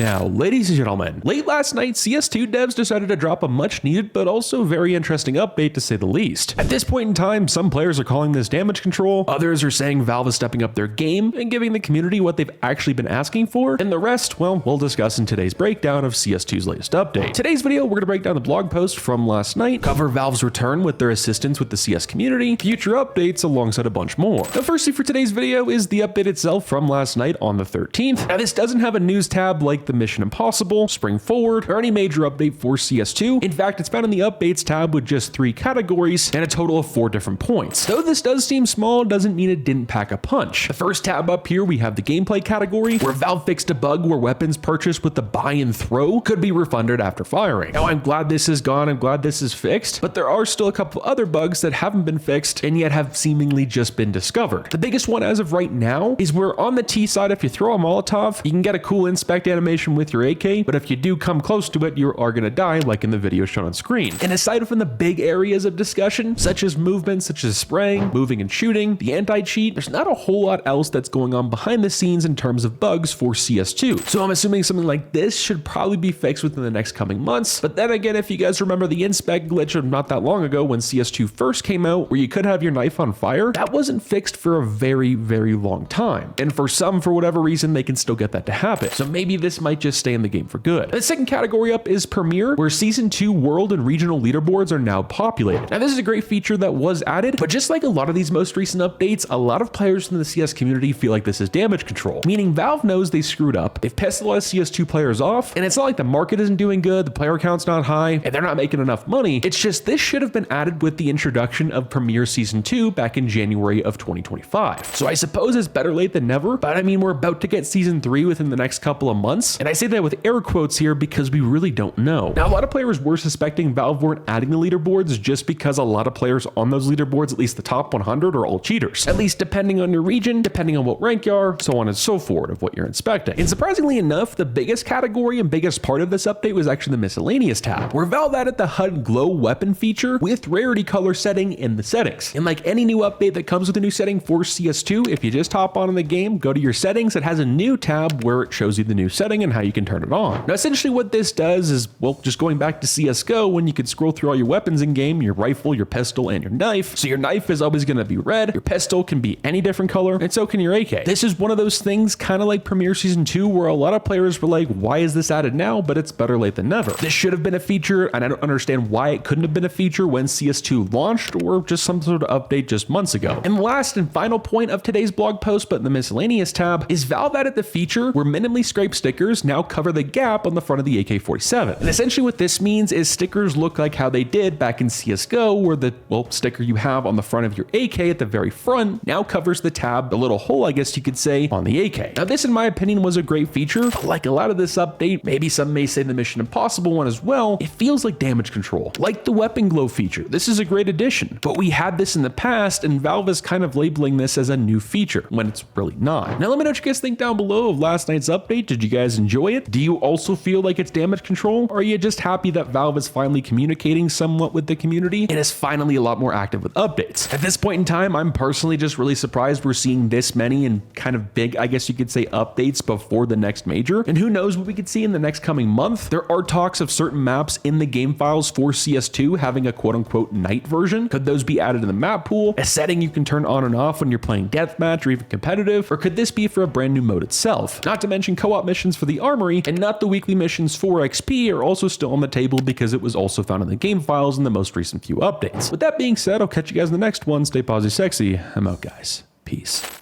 Now, ladies and gentlemen, late last night, CS2 devs decided to drop a much needed but also very interesting update to say the least. At this point in time, some players are calling this damage control, others are saying Valve is stepping up their game and giving the community what they've actually been asking for, and the rest, well, we'll discuss in today's breakdown of CS2's latest update. Today's video, we're going to break down the blog post from last night, cover Valve's return with their assistance with the CS community, future updates, alongside a bunch more. Now, firstly for today's video is the update itself from last night on the 13th. Now, this doesn't have a news tab like the Mission Impossible, Spring Forward, or any major update for CS2. In fact, it's found in the updates tab with just 3 categories and a total of 4 different points. Though this does seem small, doesn't mean it didn't pack a punch. The first tab up here, we have the gameplay category, where Valve fixed a bug where weapons purchased with the buy and throw could be refunded after firing. Now, I'm glad this is gone, I'm glad this is fixed, but there are still a couple other bugs that haven't been fixed and yet have seemingly just been discovered. The biggest one as of right now is where on the T side, if you throw a Molotov, you can get a cool inspect animation with your AK, but if you do come close to it, you are going to die like in the video shown on screen. And aside from the big areas of discussion, such as movement, such as spraying, moving and shooting, the anti-cheat, there's not a whole lot else that's going on behind the scenes in terms of bugs for CS2. So I'm assuming something like this should probably be fixed within the next coming months. But then again, if you guys remember the inspect glitch of not that long ago when CS2 first came out, where you could have your knife on fire, that wasn't fixed for a very, very long time. And for some, for whatever reason, they can still get that to happen. So maybe this might just stay in the game for good. The second category up is Premier, where Season 2 world and regional leaderboards are now populated. Now, this is a great feature that was added, but just like a lot of these most recent updates, a lot of players in the CS community feel like this is damage control, meaning Valve knows they screwed up, they've pissed a lot of CS2 players off, and it's not like the market isn't doing good, the player count's not high, and they're not making enough money. It's just this should have been added with the introduction of Premier Season 2 back in January of 2025. So I suppose it's better late than never, but I mean, we're about to get Season 3 within the next couple of months, and I say that with air quotes here because we really don't know. Now, a lot of players were suspecting Valve weren't adding the leaderboards just because a lot of players on those leaderboards, at least the top 100, are all cheaters. At least depending on your region, depending on what rank you are, so on and so forth of what you're inspecting. And surprisingly enough, the biggest category and biggest part of this update was actually the miscellaneous tab, where Valve added the HUD glow weapon feature with rarity color setting in the settings. And like any new update that comes with a new setting for CS2, if you just hop on in the game, go to your settings, it has a new tab where it shows you the new setting and how you can turn it on. Now, essentially what this does is, well, just going back to CSGO, when you could scroll through all your weapons in game, your rifle, your pistol, and your knife. So your knife is always going to be red, your pistol can be any different color, and so can your AK. This is one of those things kind of like Premier Season 2 where a lot of players were like, why is this added now? But it's better late than never. This should have been a feature, and I don't understand why it couldn't have been a feature when CS2 launched or just some sort of update just months ago. And last and final point of today's blog post, but in the miscellaneous tab, is Valve added the feature where minimally scraped stickers now cover the gap on the front of the AK-47. And essentially what this means is stickers look like how they did back in CSGO, where the, well, sticker you have on the front of your AK at the very front now covers the tab, the little hole, I guess you could say, on the AK. Now, this in my opinion was a great feature, but like a lot of this update, maybe some may say the Mission Impossible one as well, it feels like damage control. Like the weapon glow feature, this is a great addition, but we had this in the past and Valve is kind of labeling this as a new feature when it's really not. Now, let me know what you guys think down below of last night's update. Did you guys enjoy it? Do you also feel like it's damage control? Or are you just happy that Valve is finally communicating somewhat with the community and is finally a lot more active with updates? At this point in time, I'm personally just really surprised we're seeing this many and kind of big, I guess you could say, updates before the next major. And who knows what we could see in the next coming month. There are talks of certain maps in the game files for CS2 having a quote unquote night version. Could those be added in the map pool? A setting you can turn on and off when you're playing deathmatch or even competitive? Or could this be for a brand new mode itself? Not to mention co-op missions for the Armory and not the weekly missions for XP are also still on the table because it was also found in the game files in the most recent few updates. With that being said, I'll catch you guys in the next one. Stay positive, sexy. I'm out, guys. Peace.